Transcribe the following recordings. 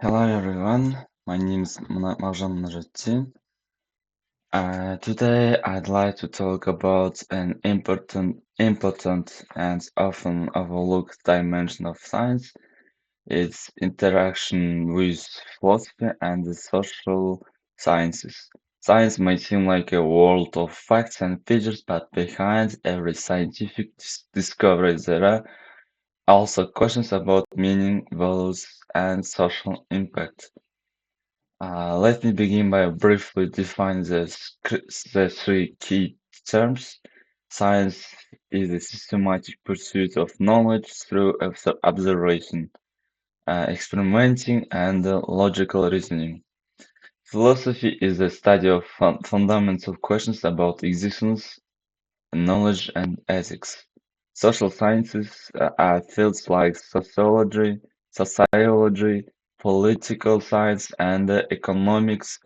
Hello everyone, my name is Magzhan Mnazhatdin. Today I'd like to talk about an important and often overlooked dimension of science, its interaction with philosophy and the social sciences. Science may seem like a world of facts and figures, but behind every scientific discovery there are also questions about meaning, values, and social impact. Let me begin by briefly defining the three key terms. Science is a systematic pursuit of knowledge through observation, experimenting, and logical reasoning. Philosophy is the study of fundamental questions about existence, knowledge, and ethics. Social sciences are fields like sociology, political science, and economics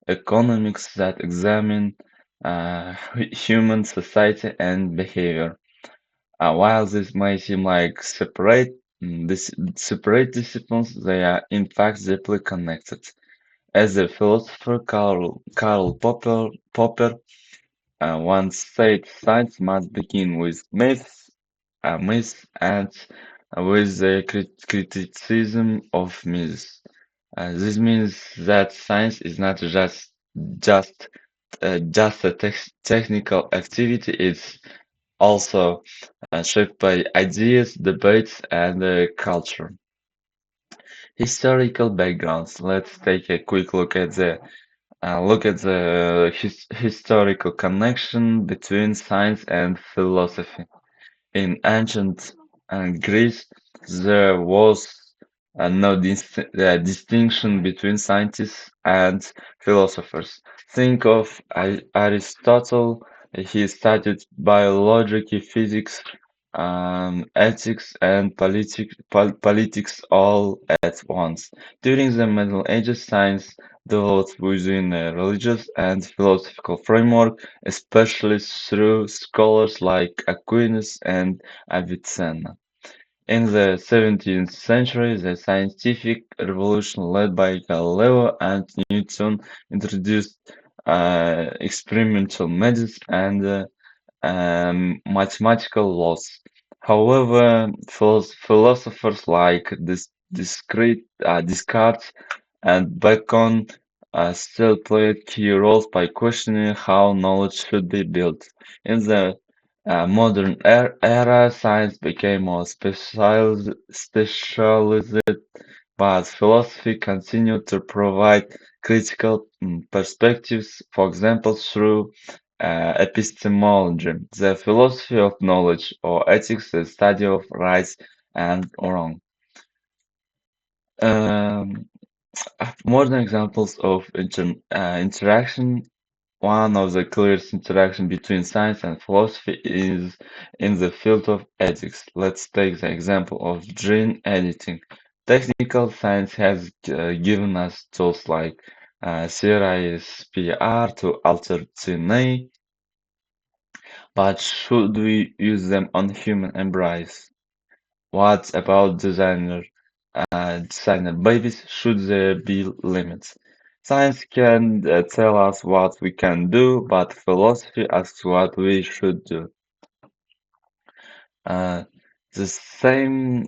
that examine human society and behavior. While this may seem like separate disciplines, they are in fact deeply connected. As the philosopher Karl Popper once said, science must begin with myths and with the criticism of myths. This means that science is not just just a technical activity. It's also shaped by ideas, debates, and culture. Historical backgrounds. Let's take a quick look at the historical connection between science and philosophy. In ancient Greece, there was no distinction between scientists and philosophers. Think of Aristotle. He studied biology, physics, ethics, and politics all at once. During the Middle Ages, science developed within a religious and philosophical framework, especially through scholars like Aquinas and Avicenna. In the 17th century, the scientific revolution led by Galileo and Newton introduced experimental methods and mathematical laws. However, philosophers like Descartes and Bacon still played key roles by questioning how knowledge should be built. In the modern era, science became more specialized, but philosophy continued to provide critical perspectives, for example, through epistemology, the philosophy of knowledge, or ethics, the study of right and wrong. Um, Modern examples of interaction. One of the clearest interaction between science and philosophy is in the field of ethics. Let's take the example of gene editing. Technical science has given us tools like CRISPR to alter DNA, but should we use them on human embryos? What about designer babies? Should there be limits? Science can tell us what we can do, but philosophy asks what we should do. Uh, the same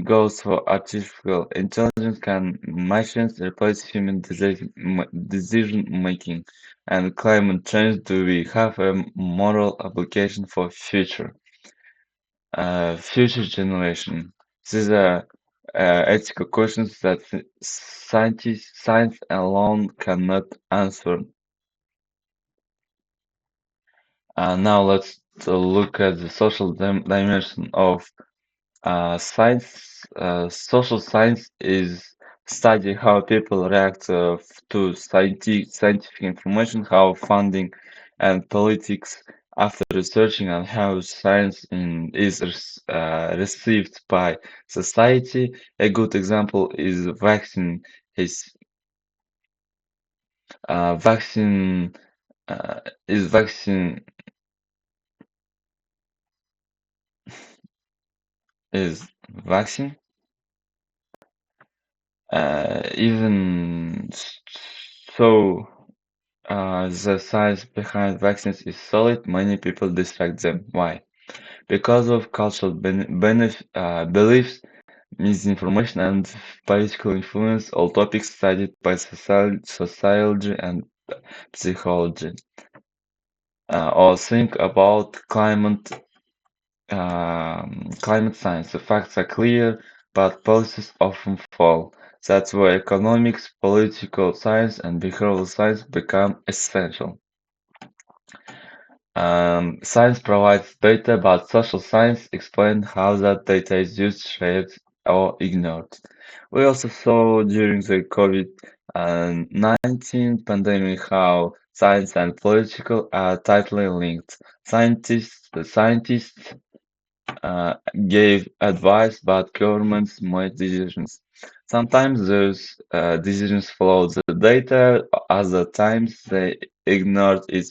goes for artificial intelligence. Can machines replace human decision making? And climate change, do we have a moral obligation for future generation? These are ethical questions that science alone cannot answer. Now let's look at the social dimension of science. Social science is study how people react to scientific information, how funding and politics after researching on how science is received by society. A good example is vaccine. Is vaccine is vaccine is vaccine Even so, the science behind vaccines is solid. Many people dislike them. Why? Because of cultural beliefs, misinformation, and political influence, all topics studied by sociology and psychology. Or think about climate science. The facts are clear, but policies often fall. That's where economics, political science, and behavioral science become essential. Science provides data, but social science explains how that data is used, shaped, or ignored. We also saw during the COVID-19 pandemic how science and political are tightly linked. Scientists uh, gave advice, but governments made decisions. Sometimes those decisions followed the data, other times they ignored its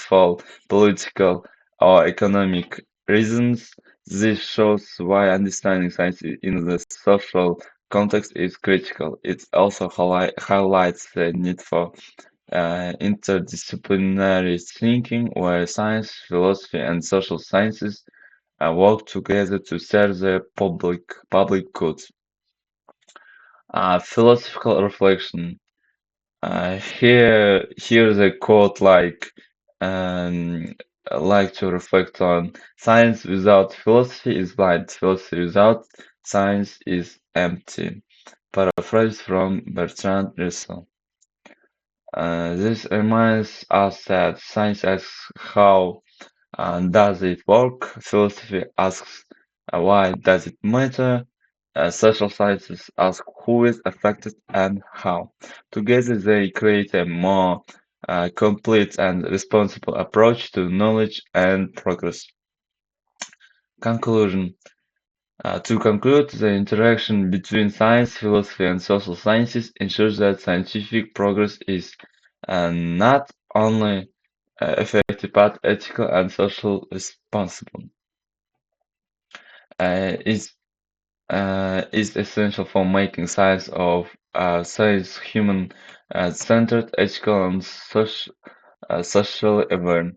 for political or economic reasons. This shows why understanding science in the social context is critical. It also highlights the need for interdisciplinary thinking, where science, philosophy, and social sciences work together to serve the public good. Philosophical reflection. Here's a quote um, like to reflect on. Science without philosophy is blind. Philosophy without science is empty. Paraphrase from Bertrand Russell. This reminds us that science asks how does it work? Philosophy asks why does it matter? Social sciences ask who is affected and how. Together they create a more complete and responsible approach to knowledge and progress. Conclusion. To conclude, the interaction between science, philosophy, and social sciences ensures that scientific progress is not only effective but ethical and social responsible. Is is essential for making science human centered, ethical, and socially aware.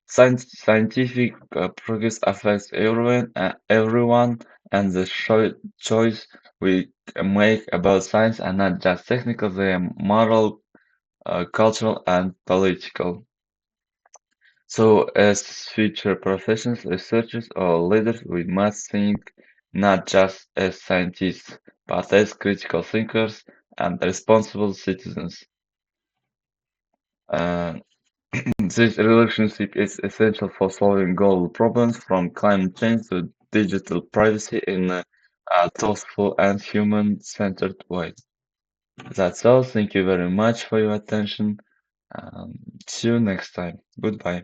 Scientific progress affects everyone, and the choice we make about science are not just technical; they are moral, cultural, and political. So, as future professionals, researchers, or leaders, we must think not just as scientists, but as critical thinkers and responsible citizens. Uh, this relationship is essential for solving global problems from climate change to digital privacy in a thoughtful and human-centered way. That's all. Thank you very much for your attention. See you next time. Goodbye.